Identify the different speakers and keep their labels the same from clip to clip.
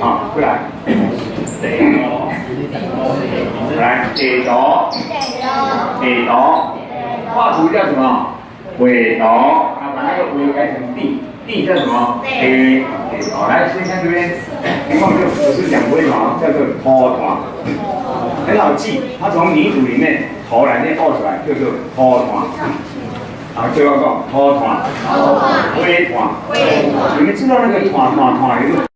Speaker 1: 好，过来，地图，来地图，地图，画图叫什么？纬度，啊，把那个纬改成地，地叫什么？地。好，来，先看这边，情况就不是讲纬度，叫做土团，很好记，它从泥土里面头来面冒出来，叫做土团。啊，最后讲土团，纬团，你们知道那个团有个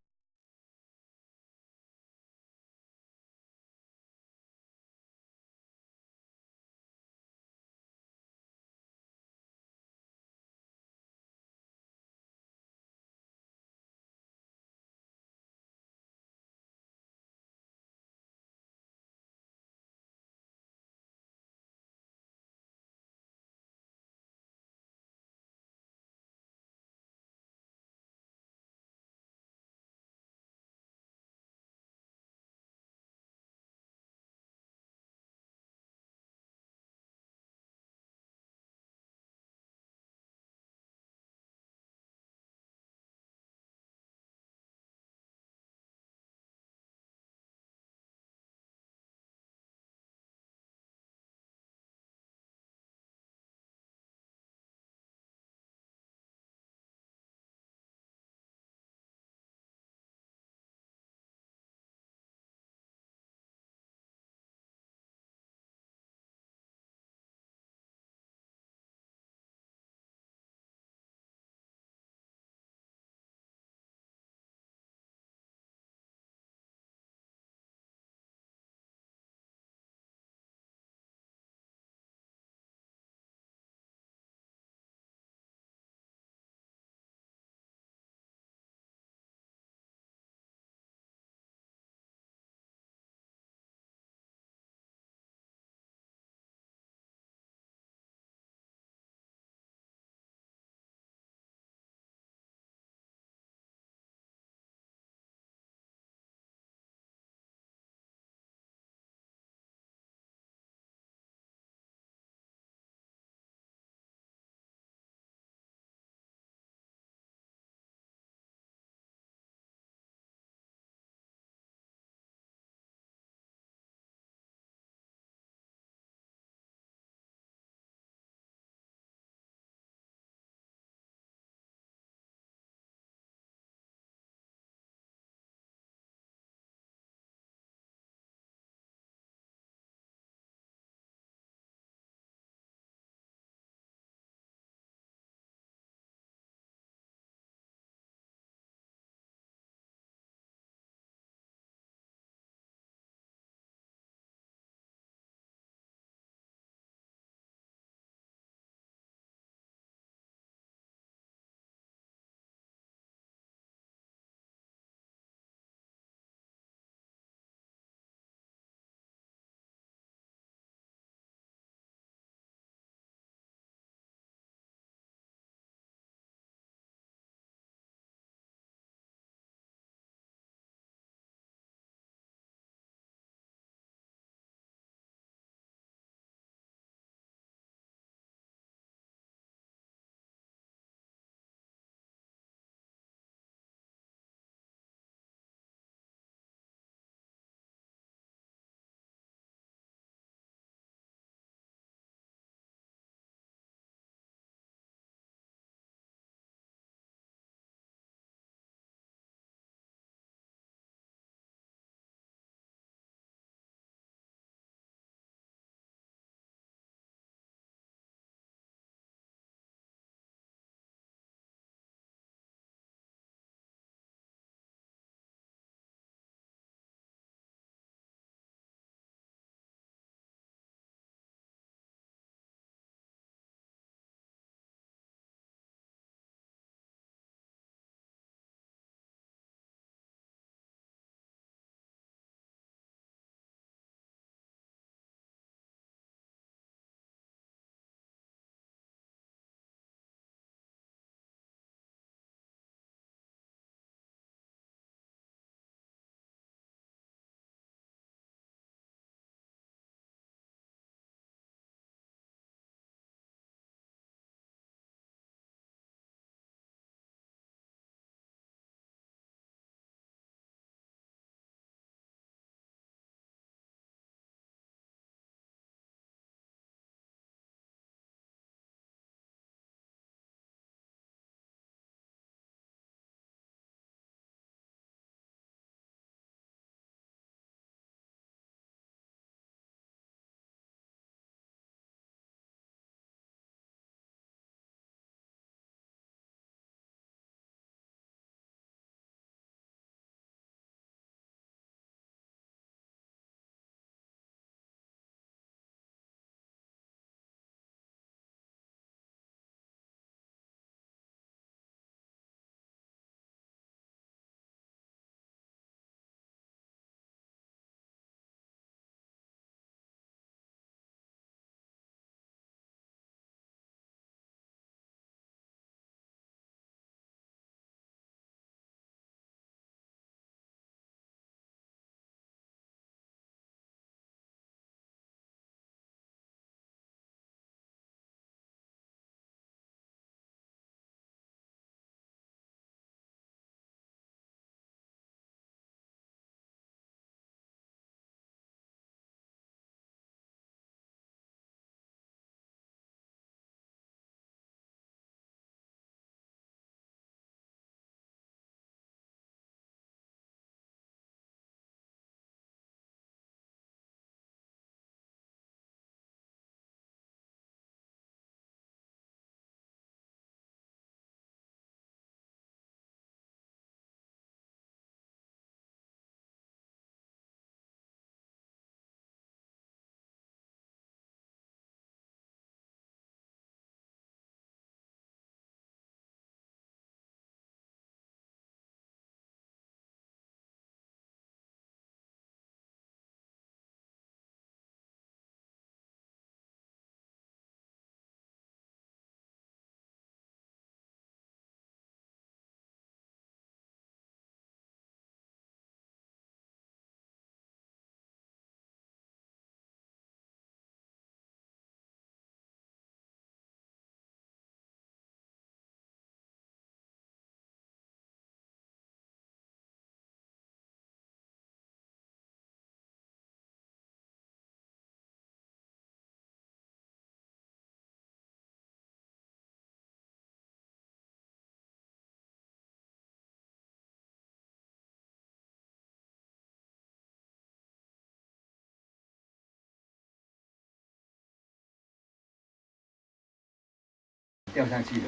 Speaker 1: 掉上去了。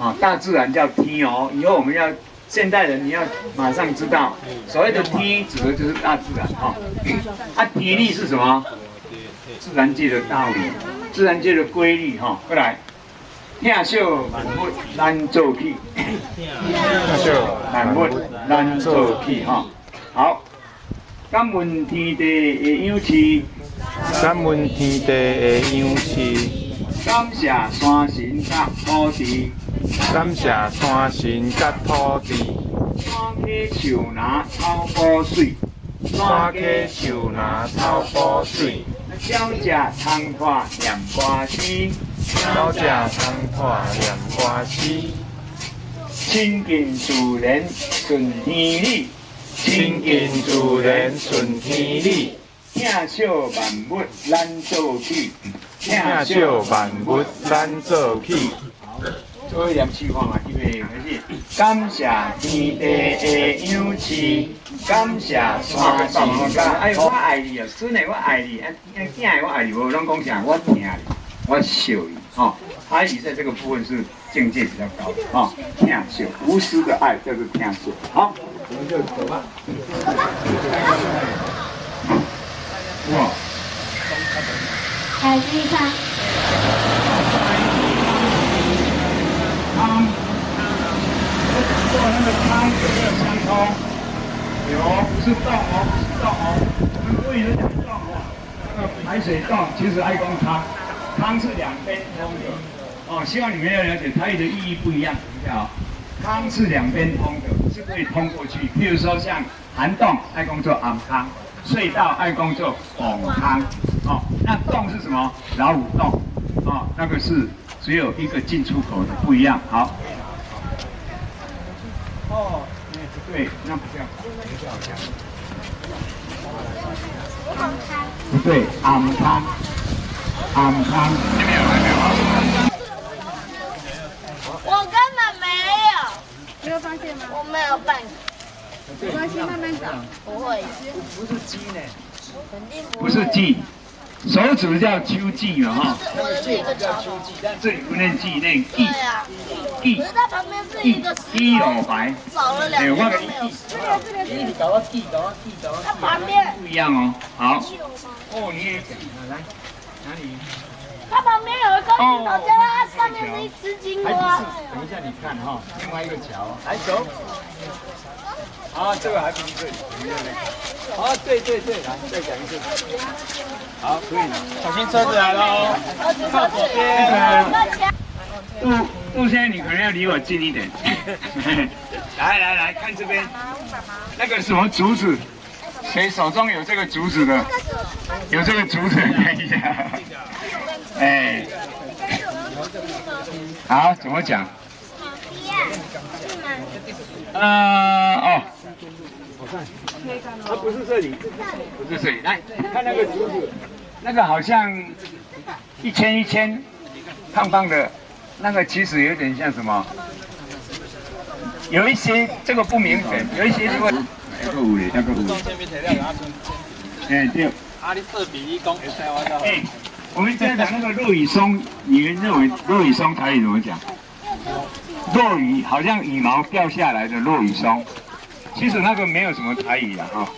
Speaker 1: 啊，大自然叫梯哦，以后我们要现代人你要马上知道，所谓的梯指的就是大自然哈。啊，体力是什么？自然界的道理，自然界的规律哈。过来，听小万物咱做起，听小万物咱做起哈。好，敢问天地的养饲，
Speaker 2: 敢问天地的养饲，
Speaker 1: 感谢山神甲土地。
Speaker 2: 感谢山神甲土地，
Speaker 1: 山溪树林草补水，
Speaker 2: 山溪树林草补水，
Speaker 1: 鸟只通破念歌诗，
Speaker 2: 鸟只通破念歌诗，
Speaker 1: 亲近自然顺天理，
Speaker 2: 亲近自然顺天理，
Speaker 1: 听小万物咱做起，
Speaker 2: 听小万物咱做起。
Speaker 1: 做一念试看嘛，预备开始。感谢天地的养饲，感谢山神甲。哎，我爱你啊，孙的我爱你，囝的我爱你，无拢讲啥，我疼你，我惜你，哦。阿姨在这个部分是境界比较高，哦，疼惜，无私的爱叫做疼惜。好，我们就走吧。哇，
Speaker 3: 来试看。
Speaker 1: 汤，做那个汤有没有相通？有，不是洞哦，不是洞哦。我们国语都讲洞哦，那个排水洞其实爱公汤，汤是两边通的。哦，希望你们要了解台语的意义不一样，等一下哦。汤是两边通的，是可以通过去。譬如说像涵洞爱公做暗汤，隧道爱公做拱汤。哦，那洞是什么？老虎洞。哦，那个是。只有一个进出口的不一样。好。哦，不对，那不叫，不对，暗汤，暗汤。没有，还没有。
Speaker 3: 我根本没有。
Speaker 4: 你有发现吗？
Speaker 3: 我没有办。
Speaker 4: 没关系，慢慢找。
Speaker 3: 不会。
Speaker 1: 不是鸡呢？不是鸡。手指叫秋季嘛哈，
Speaker 3: 我的是一个叫秋季，
Speaker 1: 但这里不念季，念季。
Speaker 3: 对啊，
Speaker 1: 季。
Speaker 3: 可是它旁边是一个
Speaker 1: 一有白。
Speaker 3: 少了两个都没有。
Speaker 1: 你搞个季，搞个季，搞个季。
Speaker 3: 它旁边
Speaker 1: 不一样哦。好。哦，你也讲，来，哪里？
Speaker 3: 它旁边有一个石头，叫它上面是一只金蛙。
Speaker 1: 等一下你看哈，另外一个桥，来走。啊，这个还不是对，啊，对，来再讲一次。好，可以了。
Speaker 2: 小心车子来喽！
Speaker 3: 靠左边。
Speaker 1: 杜先生，你可能要离我近一点。来，看这边，那个什么竹子，谁手中有这个竹子的？有这个竹子，看一下。哎，好，怎么讲？哦。它不是这里，不是这里。来看那个竹子，那个好像一圈胖胖的，那个其实有点像什么？有一些这个不明显，有一些是会。那个有嘞，那个有。哎对。
Speaker 2: 啊，你设比例讲会使我到。
Speaker 1: 哎，我们在讲那个落羽松，你们认为落羽松台语怎么讲？落羽好像羽毛掉下来的落羽松。其实那个没有什么台语的哈，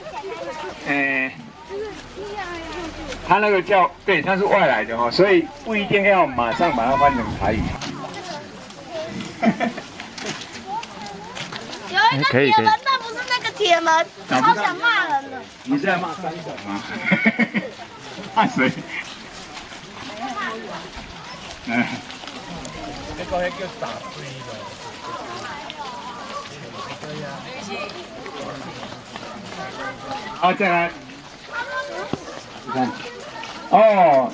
Speaker 1: 他那个叫对，他是外来的哈，所以不一定要马上把它翻成台语。
Speaker 3: 有一个铁门，但不是那个铁门，超想骂人的。
Speaker 1: 你是在骂三婶吗？骂谁？
Speaker 2: 这个叫打水的。
Speaker 1: 好，再来，你看，哦，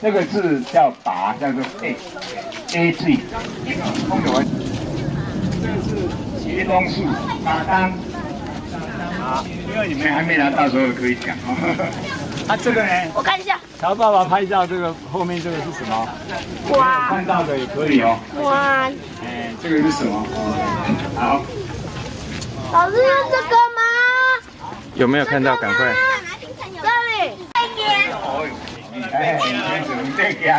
Speaker 1: 这个字叫拔，叫做 A 字，空有文，这个是茄冬树，马当，好，因为你们还没拿到，所以可以讲哦。啊，这个呢？
Speaker 3: 我看一下。
Speaker 1: 乔爸爸拍照，这个后面这个是什么？
Speaker 3: 哇。
Speaker 1: 看到的也可以哦。
Speaker 3: 哇。
Speaker 1: 哎，这个是什么？好。
Speaker 3: 老师是这个吗？
Speaker 2: 有没有看到？赶快！
Speaker 3: 这里。这边。
Speaker 1: 哎，你怎么这样？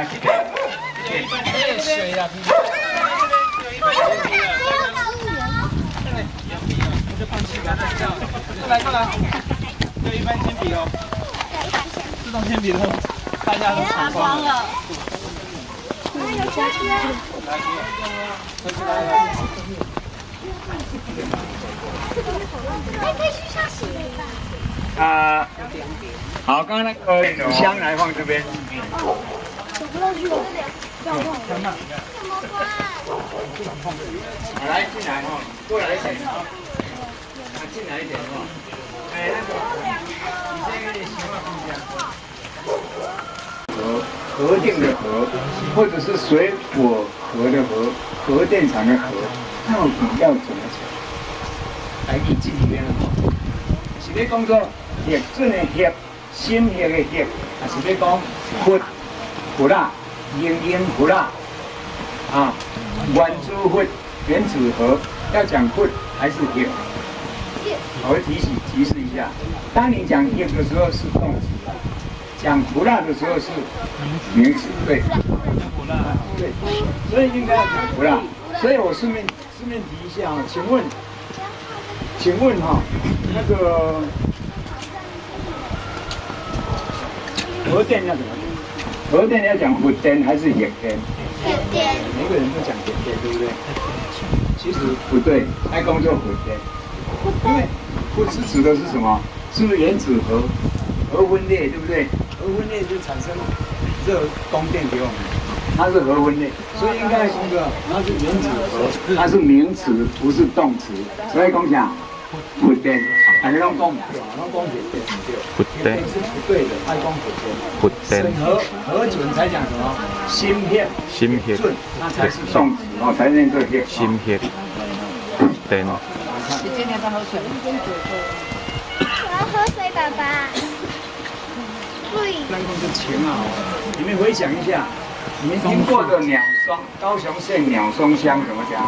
Speaker 2: 来过来，就一般铅笔哦，自动铅笔的，大家都抢光了。
Speaker 3: 还可以去上洗了吧？
Speaker 1: 好，刚刚那个纸箱来放这边。
Speaker 3: 走不上去了，这样
Speaker 1: 怎么
Speaker 3: 办？
Speaker 1: 好，来进来哈，过来一点啊，进来一点哈。哎，那个，你先给你习惯一下。核定的核，或者是水果核的核，核电厂的核，到底要怎么讲？来，你记里面了哈。是要讲做核准的核，心核的核，还是要讲核啦，英核啦，啊，原子核、原子核，要讲核还是核？我会提示一下，当你讲核的时候是动词。讲不辣的时候是名词，对，对，所以应该要讲不辣。所以我顺便提一下啊，请问哈，那个核电要怎么讲？核电要讲核电还是核电？
Speaker 3: 核电。
Speaker 1: 每个人都讲核电，对不对？其实不对，爱工作核电，因为核是指的是什么？是不是原子核？核分裂对不对？核分裂就产生热供电给我们，它是核分裂，所以应该说的它是原子核，它是名词，不是动词。所以讲啥？核电，大家拢讲唔对，拢讲核电唔对，核电是不对的，爱讲核电。
Speaker 2: 核电。
Speaker 1: 核准才讲什么？芯片。
Speaker 2: 芯片。
Speaker 1: 准，那才是动词哦，才念这个片。
Speaker 2: 芯片。核电。
Speaker 3: 我要喝水，爸爸。
Speaker 1: 那个是情啊！你们回想一下，你们听过的鸟松，高雄县鸟松乡怎么讲？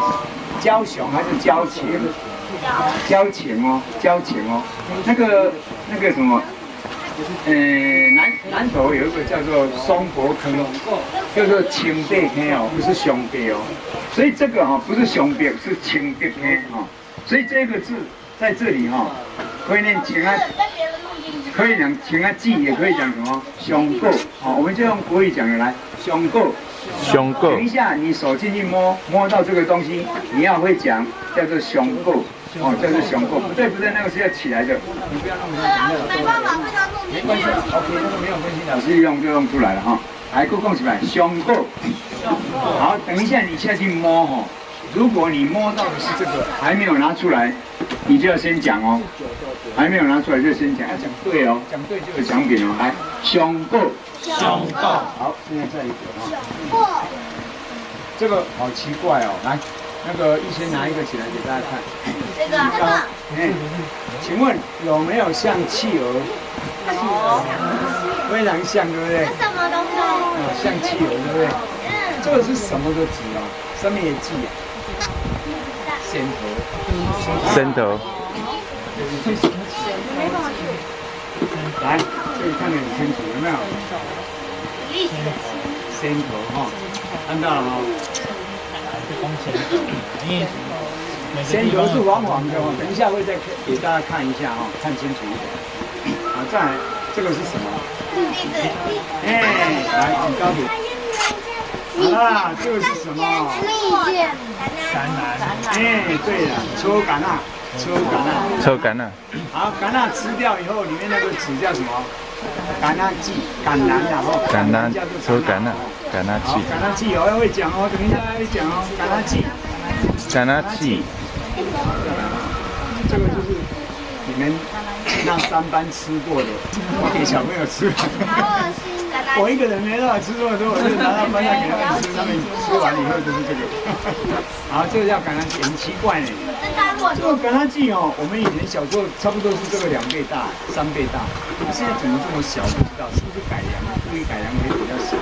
Speaker 1: 交雄还是交情？交情哦，交情哦。那个什么，南投有一个叫做松柏坑，叫做青北坑哦，不是熊北哦。所以这个哈不是熊北，是青北坑哈。所以这个字在这里哈，可以念情啊。可以讲情啊记，也可以讲什么胸构，好，我们就用国语讲的来胸构。
Speaker 2: 胸构。
Speaker 1: 等一下，你手进去摸到这个东西，你要会讲，叫做胸构，哦，叫做胸构。不对，那个是要起来的，你不要弄
Speaker 3: 没办法，被他弄进去。
Speaker 1: 没关系 ，OK， 那个没有关系，老师用就用出来了哈。来，够起来，胸构。好，等一下你下去摸哈，如果你摸到的是这个，还没有拿出来，你就要先讲哦。还没有拿出来就先讲，要讲对哦，讲对就有奖品哦。来，胸构，
Speaker 2: 胸构。
Speaker 1: 好，现在再一个哦。这个好奇怪哦，来，那个一先拿一个起来给大家看。
Speaker 3: 这个。
Speaker 1: 请问有没有像企鹅？非常像，对不对？
Speaker 3: 什么东西？
Speaker 1: 像企鹅，对不对？这个是什么的纸啊？上面也记啊。仙头。
Speaker 2: 仙头。
Speaker 1: 来，这里看得很清楚，有没有？仙头哈，看到了吗？仙头是黄黄的哦，等一下会再给大家看一下哈，看清楚一点。好，再来，这个是什么？哎，来，很高点。好啦，这个是什么？
Speaker 2: 橄榄。
Speaker 1: 哎，对了，抽橄榄。
Speaker 2: 抽橄榄。
Speaker 1: 好，橄榄吃掉以后，里面那个籽叫什么？橄榄剂，橄榄然后
Speaker 2: 橄榄抽橄榄，橄榄剂。
Speaker 1: 橄榄剂哦，要会讲哦，等一下会讲哦，橄榄剂。
Speaker 2: 橄榄剂。
Speaker 1: 这个就是你们那3班吃过的，我给小朋友吃。
Speaker 3: 好恶心。
Speaker 1: 我一个人没办法吃这么多，我就拿到班上给他们吃，他们吃完以后就是这个。好，这个叫橄榄剂，很奇怪呢。这个橄榄剂哦，我们以前小时候差不多是这个2倍大、3倍大，现在怎么这么小？不知道是不是改良，故意改良可以比较小。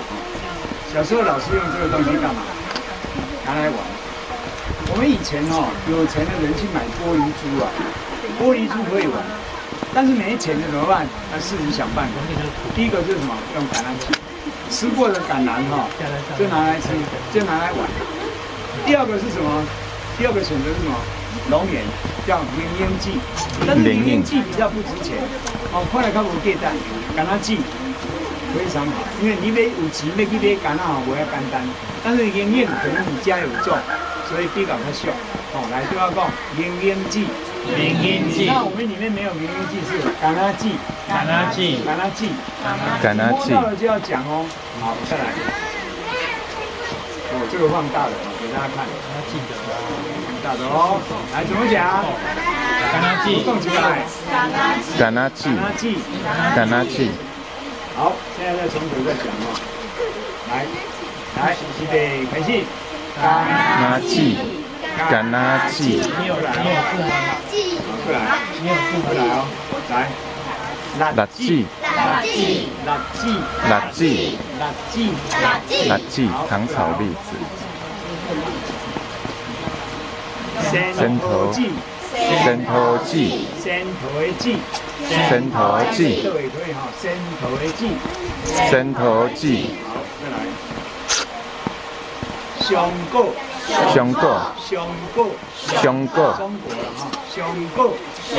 Speaker 1: 小时候老师用这个东西干嘛？拿来玩。我们以前哦，有钱的人去买玻璃珠啊，玻璃珠可以玩。但是没钱的怎么办？自己想办法。第一个就是什么？用橄榄气，吃过的橄榄哈，就拿来吃，就拿来玩。第二个是什么？第二个选择是什么？龙眼叫灵英剂，但是灵英剂比较不值钱。哦，看来较无价值，橄榄剂非常好，因为你买有钱要去买橄榄哦，不要简单。但是灵英可能你家有种，所以比较较俗。哦，来就要讲灵英剂。
Speaker 2: 灵英剂，
Speaker 1: 那我们里面没有灵英剂，是橄榄剂。
Speaker 2: 橄榄剂，
Speaker 1: 橄榄剂，
Speaker 5: 橄榄剂
Speaker 1: 摸到了就要讲哦。好，再来。哦，这个放大的，给大家看。
Speaker 2: 要记得
Speaker 1: 放大的哦。来，怎么讲？
Speaker 2: 橄榄剂，
Speaker 1: 动起来。
Speaker 5: 橄榄剂，
Speaker 1: 橄榄剂，
Speaker 5: 橄榄剂。
Speaker 1: 好，现在再从头再讲哦。来，预备，开始。
Speaker 5: 橄榄剂，橄榄剂。
Speaker 2: 你有字吗？
Speaker 1: 过来，
Speaker 2: 你有字
Speaker 1: 过来哦，来。
Speaker 5: 辣剂，
Speaker 1: 辣剂，
Speaker 5: 辣剂，
Speaker 1: 辣剂，
Speaker 5: 辣剂，糖炒栗子。
Speaker 1: 伸头剂，
Speaker 5: 伸头剂，
Speaker 1: 伸头的剂，
Speaker 5: 伸头剂，
Speaker 1: 这也可以哈，伸头的剂，
Speaker 5: 伸头剂。
Speaker 1: 好，再来。胸骨，
Speaker 5: 胸骨，
Speaker 1: 胸骨，
Speaker 5: 胸骨，
Speaker 1: 中国了哈，胸骨，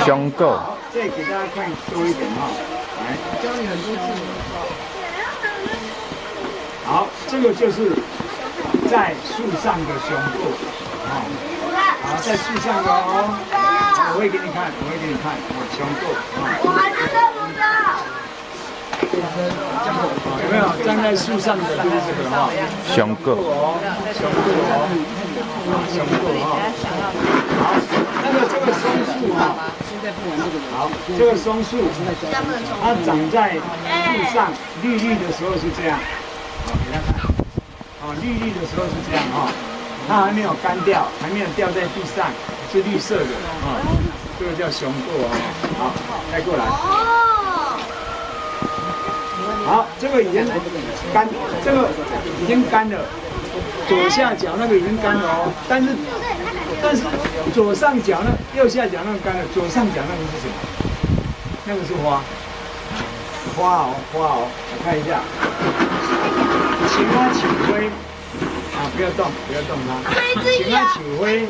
Speaker 5: 胸骨。
Speaker 1: 好，再给大家看多一点哈，来。教你很多次。好，这个就是在树上的胸部，啊，好，在树上的哦，我会给你看，胸部，
Speaker 3: 我还是看不到。
Speaker 1: 有没有站在树上的就是这个哈，
Speaker 5: 胸骨
Speaker 1: 哦，胸部哦，胸部哈，好，这个松树哈，好，这个松树它长在树上，绿绿的时候是这样，好，给大家看，哦，绿绿的时候是这样哈，它还没有干掉，还没有掉在地上，是绿色的啊，这个叫熊过哦，好，再过来。好，这个已经干，这个已经干了，左下角那个已经干了哦，但是左上角右下角那个干了，左上角那个是什么？那个是花，花哦，我看一下，青蛙球灰，啊，不要动它，青蛙球灰，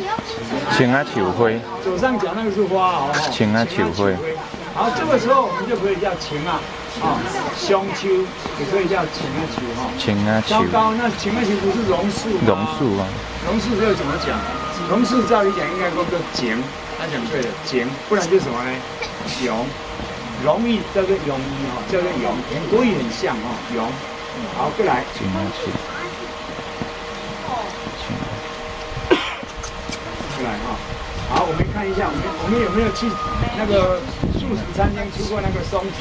Speaker 5: 青蛙球灰，
Speaker 1: 左上角那个是花哦，
Speaker 5: 青蛙球灰。
Speaker 1: 好，这个时候我们就可以叫青啊，啊，胸丘也可以叫青啊球哈。
Speaker 5: 青蛙球。
Speaker 1: 糟糕，那青啊球不是榕树吗？
Speaker 5: 榕树啊。
Speaker 1: 榕树这个怎么讲？榕树照理讲应该叫做茎，他讲对了，茎，不然就是什么呢？榕，容易叫做容易哈，叫做榕，跟国语很像哈，榕。好，过来。
Speaker 5: 青蛙球。
Speaker 1: 过来哈。好，我们看一下，我们有没有去那个素食餐厅吃过那个松子？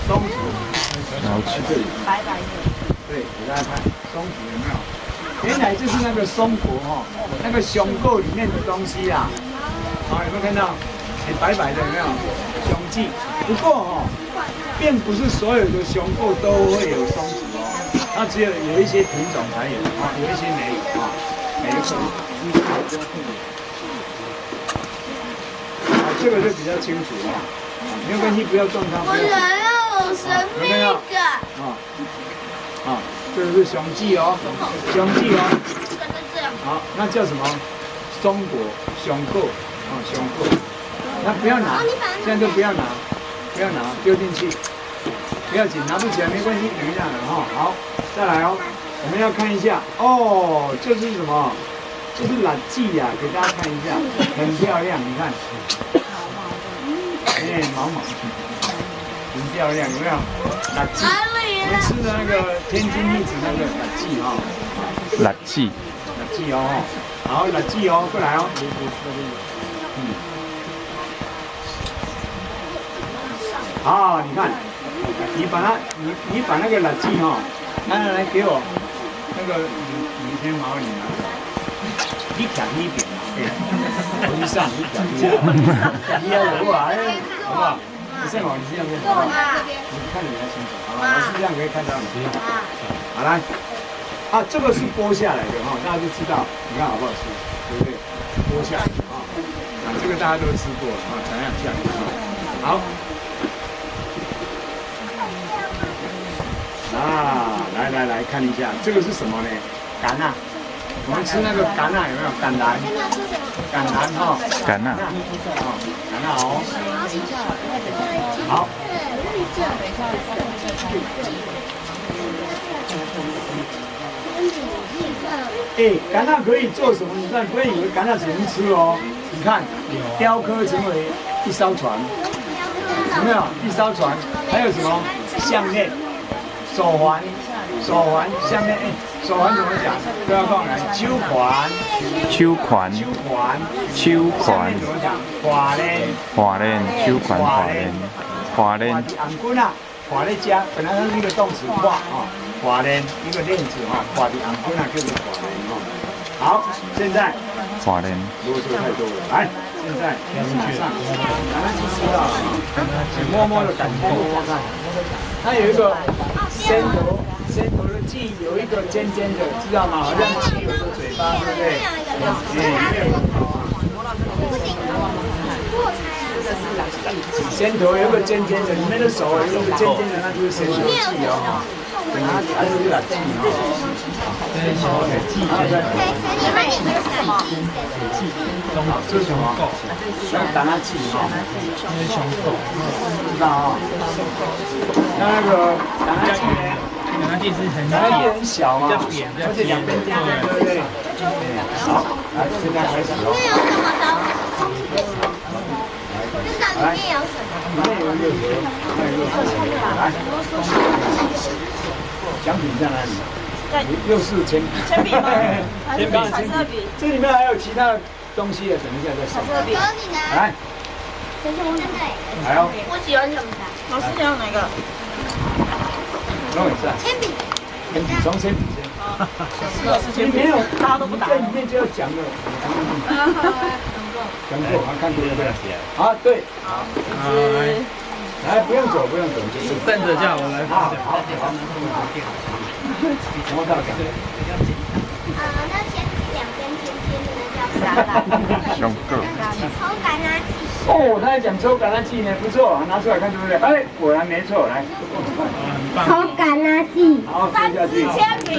Speaker 1: 松子，
Speaker 5: 然后去这里，
Speaker 3: 白白的。
Speaker 1: 对，给大家看松子有没有？原来就是那个松果哈，那个胸骨里面的东西啊。好，有没有看到？很白白的，有没有？胸肌。不过哈，并不是所有的胸骨都会有松子哦，它只有一些品种才有啊，有一些没有啊，没有。这个就比较清楚了，没有关系，不要动它。
Speaker 3: 我想要有神秘感。
Speaker 1: 这个是雄鸡哦，雄鸡哦。
Speaker 3: 这样。
Speaker 1: 好，那叫什么？中国雄骨啊，雄骨。那不要拿，现在都不要拿，丢进去，不要紧，拿不起来没关系，等一下哈。好，再来哦，我们要看一下哦，这是什么？这是辣鸡呀，给大家看一下，很漂亮，你看。毛毛，很漂亮，有没有？辣鸡，我们吃的那个天津栗子那个辣鸡哈。
Speaker 5: 辣鸡。
Speaker 1: 辣鸡哦，好，辣鸡哦，过来哦。好，你看，你把那个辣鸡哈，来给我，那个你先毛你拿着，你讲一点嘛，我去上你讲一点，你要我啊，好不好？你上网你这样子，好不好？你看你还清楚，好吧？我是这样可以看到你。好来，啊，这个是剥下来的哈，大家就知道，你看好不好吃，对不对？剥下来啊，这个大家都吃过啊，怎样酱好。来，
Speaker 6: 啊，来看一下，这个是什么呢？橄榄，我们吃那个橄榄有没有？橄榄哈，
Speaker 5: 橄榄，
Speaker 6: 橄榄哦。好。橄榄可以做什么？你看，不要以为橄榄只能吃哦。你看，雕刻成为一艘船，有没有？一艘船，还有什么项链、手环、项链。手环怎么讲？都要放来。手环。
Speaker 5: 手环。
Speaker 6: 怎么讲？花链。
Speaker 5: 手环花链。
Speaker 6: 安棍啊，花链加，本来它是一个动词画啊，花链一个链子哈，画的安棍啊就是花链哈。好，现在
Speaker 5: 花链。
Speaker 6: 啰嗦太多了，来，现在马上，咱们去吃了，摸摸的感觉，摸看，它有一个仙头的髻，有一个尖尖的，知道吗？好像企鹅的嘴巴，对不对？仙头有一个尖尖的，里面的手有一个尖尖的，那就是仙头髻哦。还是有点髻哦。这是什么？橄榄髻哦。知道啊？那个橄榄髻呢？橄榄髻很小嘛，而且两边尖尖，对不对？好，来，现在开始喽。
Speaker 3: 里面有什么？
Speaker 6: 里面有六盒，来，奖品在哪里？又是铅笔。
Speaker 7: 铅笔吗？
Speaker 6: 铅笔，
Speaker 7: 彩色笔。
Speaker 6: 这里面还有其他的东西的，等一下再说。
Speaker 7: 彩色笔。
Speaker 6: 来，来哦。
Speaker 3: 我喜欢什么的？
Speaker 7: 老师你要哪个？
Speaker 6: 弄一下。
Speaker 3: 铅笔。
Speaker 6: 从铅笔先。你没有，大家都不打。在里面就要讲了。讲过，看对不对？啊，对。好。来，不用走，就是
Speaker 2: 站着叫我来。
Speaker 6: 好。什么道理？
Speaker 3: 那铅笔两边尖尖的那叫啥？
Speaker 5: 熊哥。
Speaker 3: 抽橄榄枝。
Speaker 6: 哦，他在讲抽橄榄枝呢，不错，拿出来看对不对？哎，果然没错，来。
Speaker 3: 抽橄榄枝。
Speaker 6: 好，接下去。
Speaker 3: 铅笔。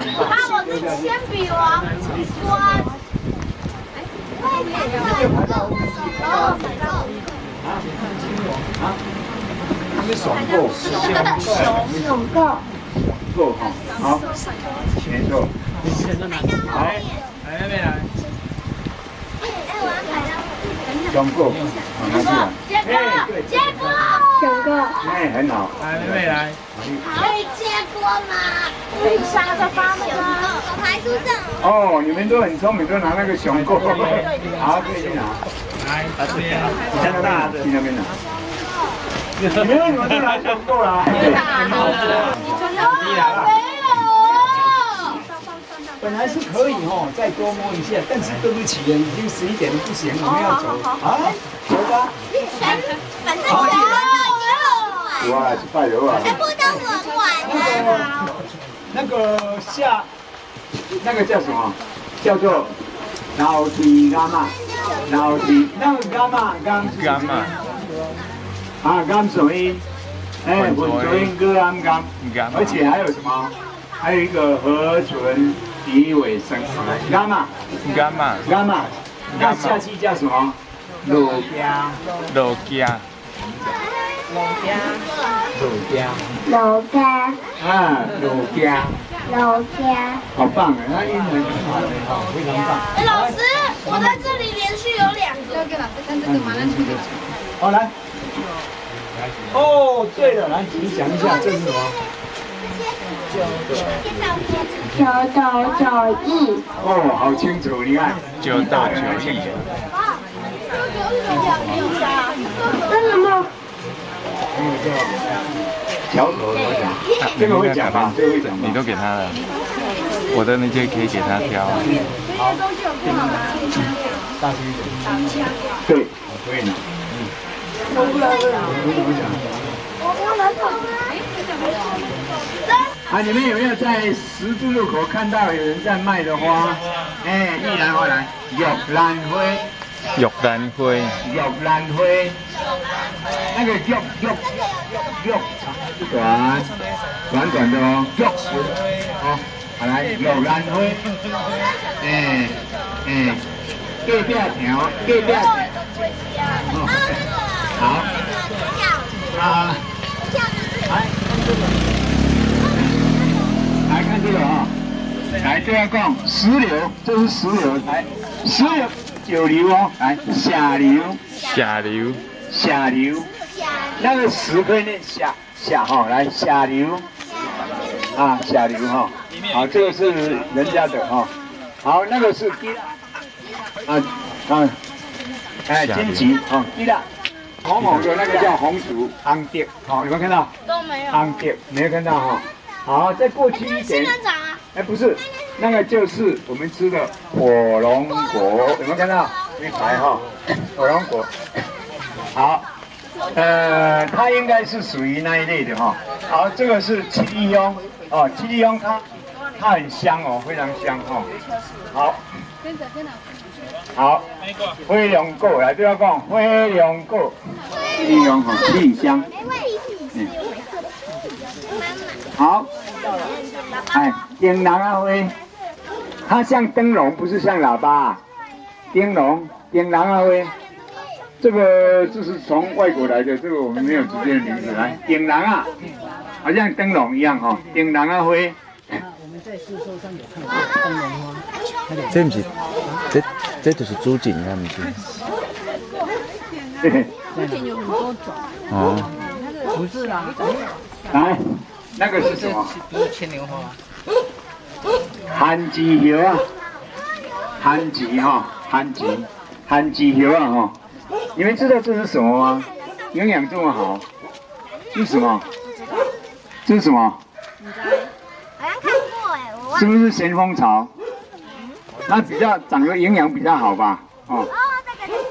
Speaker 3: 我是铅笔王。刷。
Speaker 6: 他们爽够，
Speaker 3: 爽够，
Speaker 6: 够哈，好，没错。好，
Speaker 2: 来没来？
Speaker 6: 爽够，拿出来。
Speaker 3: 结果，爽够，
Speaker 6: 哎，很好。
Speaker 2: 来没来？
Speaker 3: 可以结果吗？等一下再发那个手牌书证。
Speaker 6: 哦，你们都很聪明，都拿那个熊够。好，可以去拿。
Speaker 2: 来，这边，
Speaker 6: 你看大的，去那边拿。你们都拿熊够了。本来是可以哈，再多摸一下，但是对不起，已经11点了，不行，我们要走。啊，走吧。
Speaker 3: 反正全部都有。
Speaker 6: 哇，去拜油啊！
Speaker 3: 全部都闻完了。
Speaker 6: 那个那个叫什么？叫做老提伽马，老提那个伽马啊，伽什么音？哎，混浊音歌伽，而且还有什么？还有一个合唇鼻尾声，伽马。那下期叫什么？肉夹。啊，肉夹，好棒啊！那英文很好，非常棒。
Speaker 3: 哎，老师，我在这里连续有2个。
Speaker 6: 好，来。哦，对了，来，你讲一下这是什么？9
Speaker 3: 斗9亿。
Speaker 6: 哦，好清楚，你看。
Speaker 5: 9斗9亿。
Speaker 3: 这什么？
Speaker 6: 小狗怎么讲？这个会讲吧？这个会讲吧？
Speaker 5: 你都给他了，我的那些可以给他挑。
Speaker 6: 好，大声一点。对，可以呢。怎么讲？啊，你们有没有在十字路口看到有人在卖的花？哎，玉兰花来，玉兰花，
Speaker 5: 玉兰花，
Speaker 6: 玉兰花，那个玉短短的哦，玉哦，好来玉兰花，隔壁条，哦，好，来看这个啊，来这要讲石榴，这是石榴，来石榴。九流哦，来下流，下流，那个石可以念下哈，来下流，啊下流哈，好，这个是人家的哈，好，那个是荆棘啊，对了，红红的那个叫红薯，红蝶，好，有没有看到？
Speaker 3: 都没有。
Speaker 6: 红蝶没有看到哈，好，再过去一点，哎不是。那个就是我们吃的火龙果，有没有看到？一排哈，火龙果。好，它应该是属于那一类的哈。好，这个是七粒翁哦，七粒翁它很香哦，非常香哦。好，好，飞龙果来对我讲，飞龙果，七粒翁哈，七香。好，哎，顶人啊灰，它像灯笼，不是像喇叭、啊。灯笼，顶人啊灰，这个就是从外国来的，这个我们没有直接的名字。来，顶人啊，好像灯笼一样哈、哦，顶人啊灰。
Speaker 7: 我们在市售上有看过灯笼花，
Speaker 5: 这不是，这就是朱槿啊，不是？
Speaker 4: 朱槿有很多种。
Speaker 5: 哦。
Speaker 7: 不是啦，
Speaker 6: 来，那个是什么？
Speaker 7: 不是牵牛花。
Speaker 6: 番薯叶啊，番薯哈，番薯叶啊哈。你们知道这是什么吗？营养这么好，这是什么？这是什么？
Speaker 3: 好像看过哎，我忘了。
Speaker 6: 是不是咸丰草？它比较长得营养比较好吧？哦。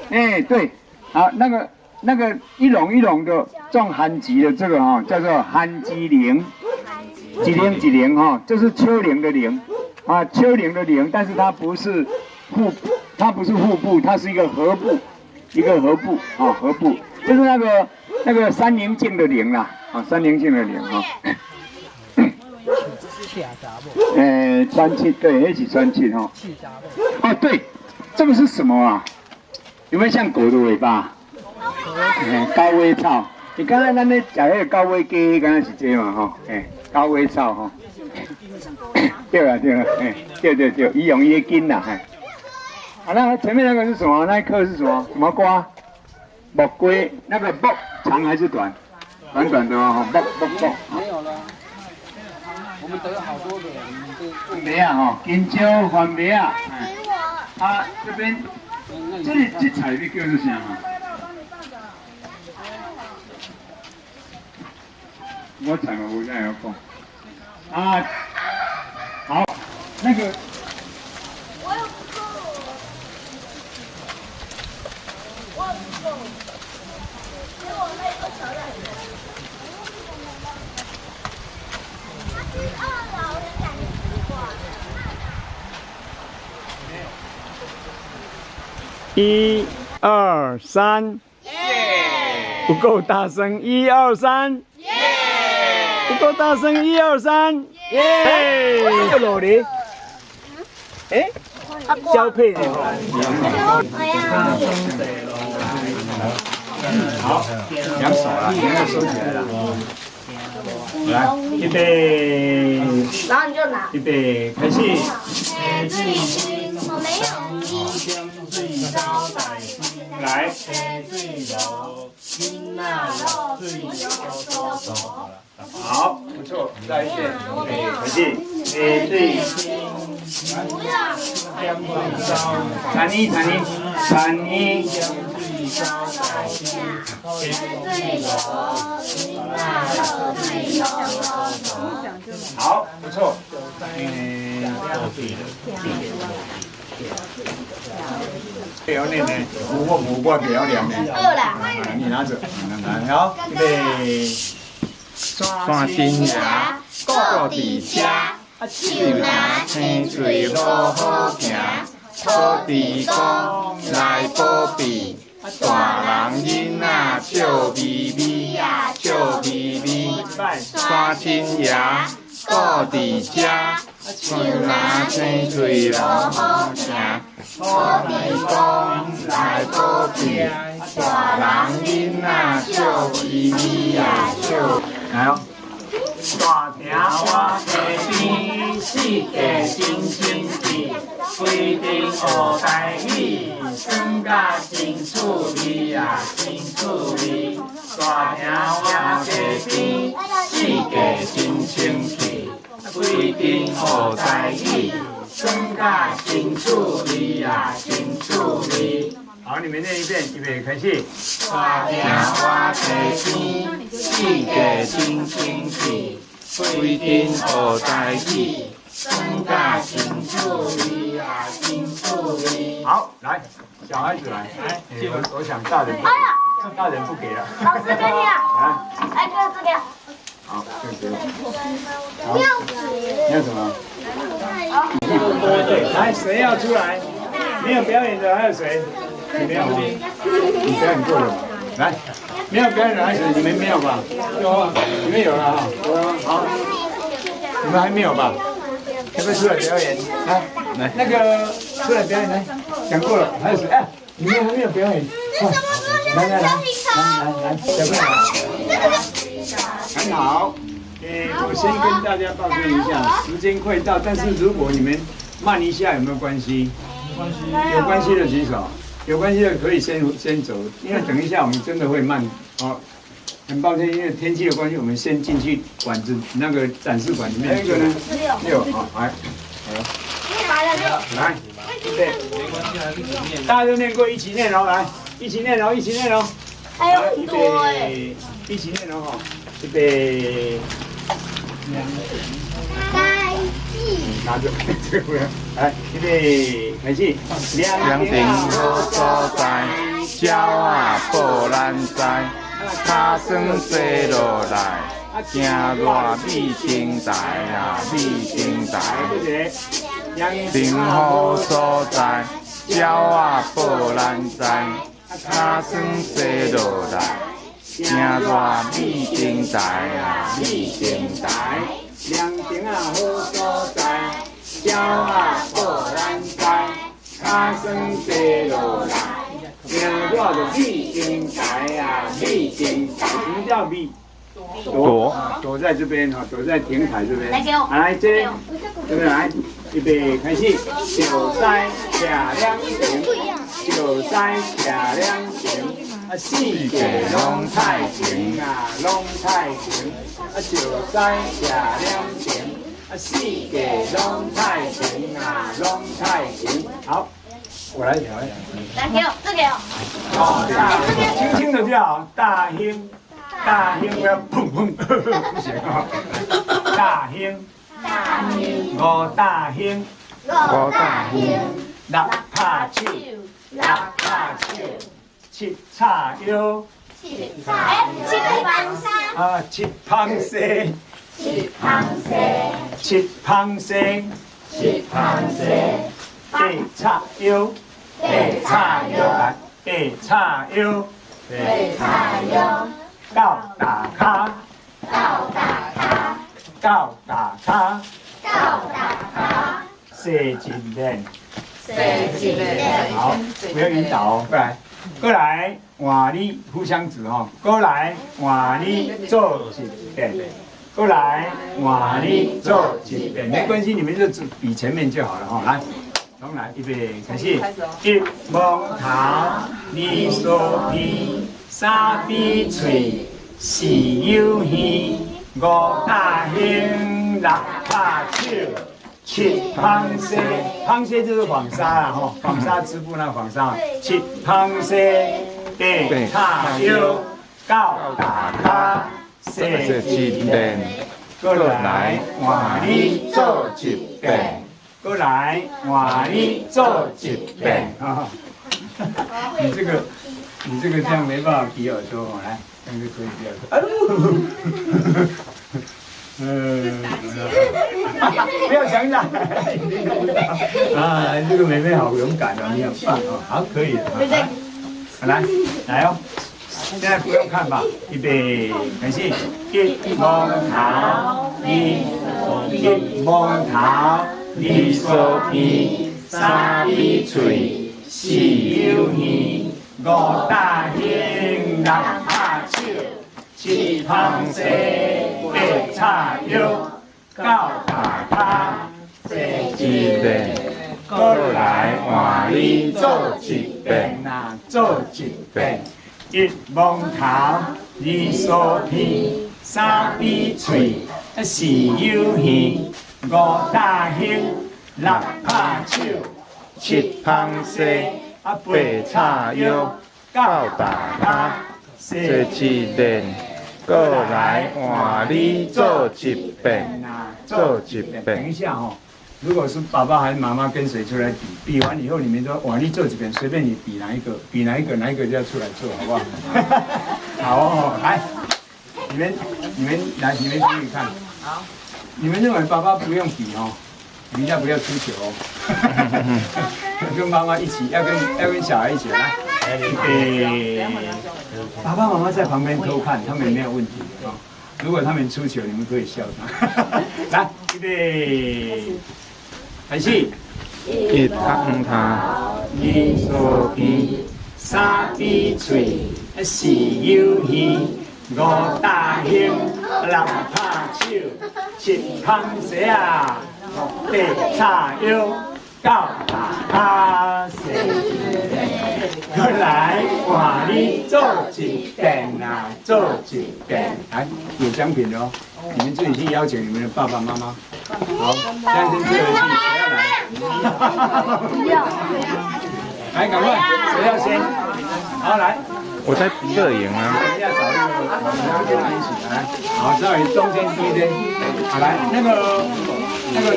Speaker 3: 这个。
Speaker 6: 哎，对，啊，那个一笼一笼的种番薯的这个哈、哦，叫做番薯铃，几铃哈，这是丘陵的陵，啊，丘陵的陵，但是它不是腹部，它是一个合部，啊，合部，就是那个三棱镜的棱啦，啊，三棱镜的棱哈。川七对，那是川七哈。哦，对，这个是什么啊？有没有像狗的尾巴？高尾草。你刚才咱咧食迄个高尾鸡，刚才是这嘛吼，高尾草吼。对了，对，伊用伊的根啦，好，那前面那个是什么？那一颗是什么？什么瓜？木瓜，那个木长还是短？短短的哦，木。
Speaker 7: 没有了。我们得了好多的，
Speaker 6: 梅啊哈，金蕉、番梅啊，啊这边，这菜你叫做啥哈？我菜嘛有那样讲，啊，好，那个。我有不够，给我那个调料。1、2、3，不够大声！1、2、3，不够大声！1、2、3，这个裸梨，交配的。好，两手了，两个收起来了。来，预备，
Speaker 3: 然后你就拿。
Speaker 6: 预备，开始。
Speaker 3: 我没有。
Speaker 6: 来。好，不错，再一遍，开始。产一。好，不错。不要念呢，我不要念呢。
Speaker 3: 饿了。
Speaker 6: 你拿着，来，好，预备。
Speaker 5: 刷新牙，
Speaker 3: 过底车，手拿青嘴好好行，
Speaker 5: 土地公来保庇，大人囡仔笑眯眯，笑眯眯。山亲爷顾伫遮，嘴若生嘴老好听。土地公来保庇，大人囡仔笑眯眯笑。
Speaker 6: 来哦。大庭我地边，四界真清气，规定学台语，算甲真趣味真趣味。大庭我地边，四界真清气，规定学台语，算甲真趣味真趣味。好，你们念一遍，预备开始。大庭我地边，四界真清气。规定学台语，算甲真趣味真趣味。好，来，小孩子来，我想大人，大人不给了。
Speaker 3: 老师给你啊。来，这个。
Speaker 6: 好，这个。好，你要什么？对，来，谁要出来？没有表演的还有谁？你没有吗？你表演过了吗？来。没有表演的孩子，你们没有吧？有啊，你们有了哈。有啊，好。你们还没有吧？要不要出来表演？来，那个出来表演来，讲过了，还有谁？哎，你们还没有表演。来，小朋友，很好。我先跟大家报告一下，时间快到，但是如果你们慢一下，有没有关系？有关系的举手。有关系的可以先走，因为等一下我们真的会慢哦。很抱歉，因为天气的关系，我们先进去馆子那个展示馆里面。还有一个呢？6，好，来，来，对，大家都念过，一起念哦，来，一起念哦，一起念哦。
Speaker 3: 还有很多哎。
Speaker 6: 一起念哦，预备。拿着这个不要，来，预备，开始。
Speaker 5: 良田好所在，鸟仔报咱知，脚酸坐落来，行热米灯台米灯台。良田好所在，鸟仔报咱知，脚酸坐落来，行热米灯台米灯台。
Speaker 6: 良田好所在，鸟仔报咱知，脚酸坐落来，行热就米灯台米灯台。什么叫米？躲在这边哈，躲在亭台这边。来给我，来这边来，预备开始。就在车辆前，就在车辆前，四界拢太平拢太平。就在车辆前，四界拢太平拢太平。好，我来调。
Speaker 3: 来给我，这给我。
Speaker 6: 轻轻的叫大兴。大兴要砰砰，不行啊！大兴，五大兴，六拍手，七叉腰，七螃蟹，八叉腰，高大卡，射进练，好，不要引导哦，过来，换你互相指哈，过来，换你做一遍，过来，换你做一遍，没关系，你们就只比前面就好了哈，来。重来，预备，开始。一摸头，二梳鼻，三闭嘴，四悠耳，五大兴，六拍手，七螃蟹。螃蟹就是纺纱啦，吼，纺纱织布那纺纱。七螃蟹，八叉腰，九大卡，十一遍。过来，换你做一遍。过来，换你做一遍啊！你这个这样没办法比耳朵哦，来，这样就可以比耳朵。不要强打，啊，这个妹妹好勇敢哦，你很棒哦，好，可以了。来哦，现在不用看吧，预备，开始，一摸头，一摸头，二手鼻，三鼻嘴，四右耳，五大胸，六拍手，七拍手，八叉腰，九大骹，
Speaker 5: 一遍，过来换你做一遍，
Speaker 6: 那做一遍。一摸头，二梳鼻，三闭嘴，四右耳，五大胸，六拍手，
Speaker 5: 七拍手，
Speaker 6: 八
Speaker 5: 叉腰，九大骹，一遍，过来换你做一遍，做一
Speaker 6: 等
Speaker 5: 遍。
Speaker 6: 一下哦，如果是爸爸还是妈妈跟谁出来比，比完以后你们说哇，你做几遍，随便你比哪一个，比哪一个就要出来做，好不好？好哦，来，你们来，你们注意看。好。你们认为爸爸不用比哦，人家不要出球哦。跟妈妈一起，要跟小孩一起来。爸爸妈妈在旁边偷看，他们没有问题的哦。如果他们出球，你们可以笑他。来，预备，开始。
Speaker 5: 一拍头，
Speaker 6: 二梳鼻，三闭嘴，四右耳，五大胸，六拍手，七拍手啊，八叉腰，九大骹，过来换你做一遍啊，做一遍。来，有奖品的哦，你们自己去邀请你们的爸爸妈妈。好，现在先最后一句，谁要来？不要。来，赶快，谁要先？好，来。
Speaker 5: 我在摄影啊。
Speaker 6: 等一下找一个，我们要跟他一起来。好，这里中间第一边。好，来，那个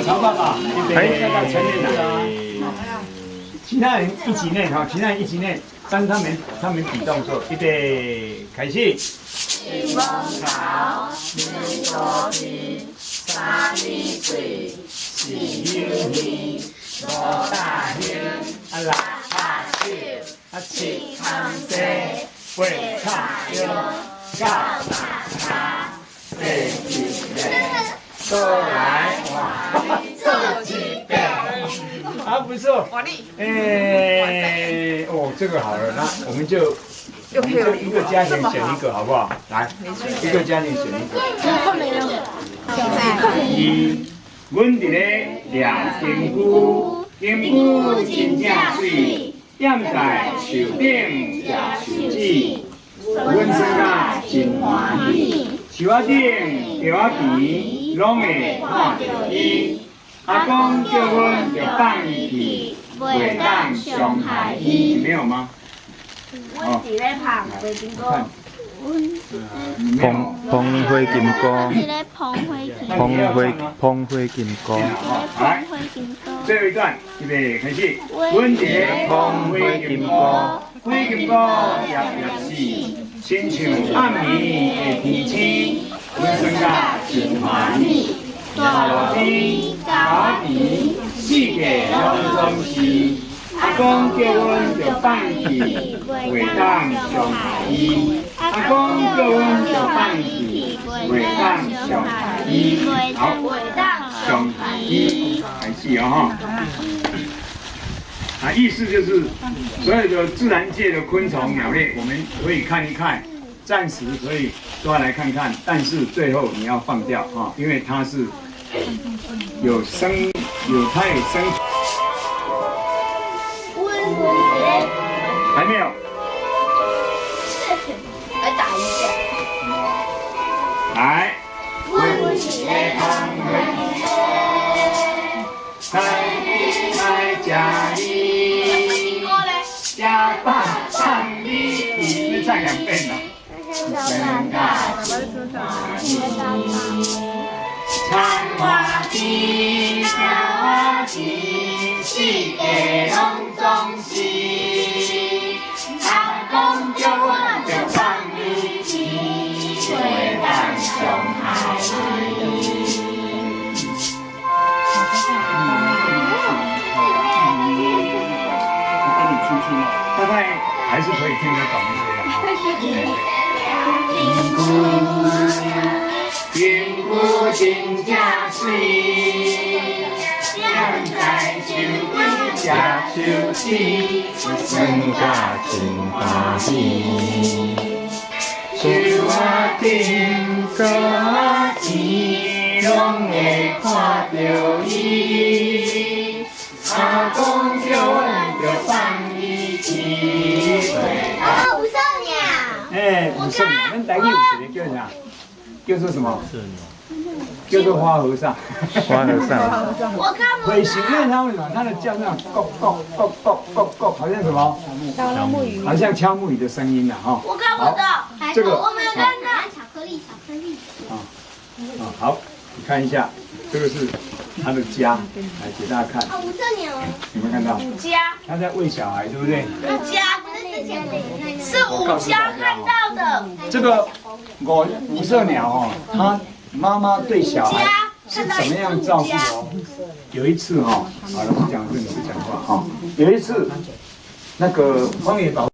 Speaker 6: 曹爸爸，再到前面来。其他人一起内哈，其他人一起内，但是他们比动作，预备，开始。一摸头，二梳鼻，三闭嘴，四右耳，五大胸，六拍手，七拍手，八叉腰，九大骹，一遍，过来换做一遍。啊，不错，哦，这个好了，那我们就一个家庭选一个，好不好？来，一个家庭选一个。一，阮伫咧抓金龟，金龟真正水，踮在树顶食树籽，阮生啊真欢喜，树仔顶钓仔皮，拢会看到伊。阿公叫阮就放伊去，袂当伤害伊。没有吗？
Speaker 3: 阮伫咧捧灰金菇，
Speaker 5: 碰灰金菇，
Speaker 3: 伫咧捧灰金菇，
Speaker 5: 碰灰金菇。
Speaker 3: 捧灰金菇。
Speaker 6: 最后一段，预备开始。阮伫咧捧灰金菇，灰金菇叶死，亲像暗暝的天星，阮生甲真欢喜。大鱼、大鱼，世界拢总是。阿公叫阮就放弃，袂当伤害伊。阿公叫阮就放弃，袂当伤害伊。好，伤害伊，开始哦哈。意思就是所有的自然界的昆虫、鸟类，我们可以看一看，暂时可以抓来看看，但是最后你要放掉啊，因为它是它有生。还没有。
Speaker 3: 来打一下。
Speaker 6: 来。阮是咧捧灰金菇，菜来吃你，吃饱唱你，你唱2遍了。菜花甜，菜花甜，世界拢总是。阿公叫阮就放你去，袂当伤害你。是可以听得懂一些的哈。幸福真正水，养在手边吃手指，
Speaker 5: 生甲真欢喜。手啊顶甲伊拢会看到伊，阿公叫阮着放伊去。
Speaker 3: 五色鸟。
Speaker 6: 哎，五色鸟，咱台语有一个叫啥？叫做什么？叫做花和尚。
Speaker 5: 花和尚。
Speaker 3: 我看不
Speaker 6: 尾形念它为什么？它的叫那种咯咯咯咯咯咯，好像什么？好像敲木鱼的声音呐，哈。
Speaker 3: 我看不到。
Speaker 6: 这个
Speaker 3: 我没有看到。巧克力，巧克力。
Speaker 6: 好，你看一下，这个是它的家，来给大家看。
Speaker 3: 五色鸟。
Speaker 6: 有没有看到？
Speaker 3: 家。
Speaker 6: 它在喂小孩，对不对？
Speaker 3: 家不是之前的那个。是五家看到的。
Speaker 6: 这个五色鸟哦，它妈妈对小孩是怎么样照顾哦？有一次哈，好了，不讲这个，你不讲话哈。有一次，那个荒野保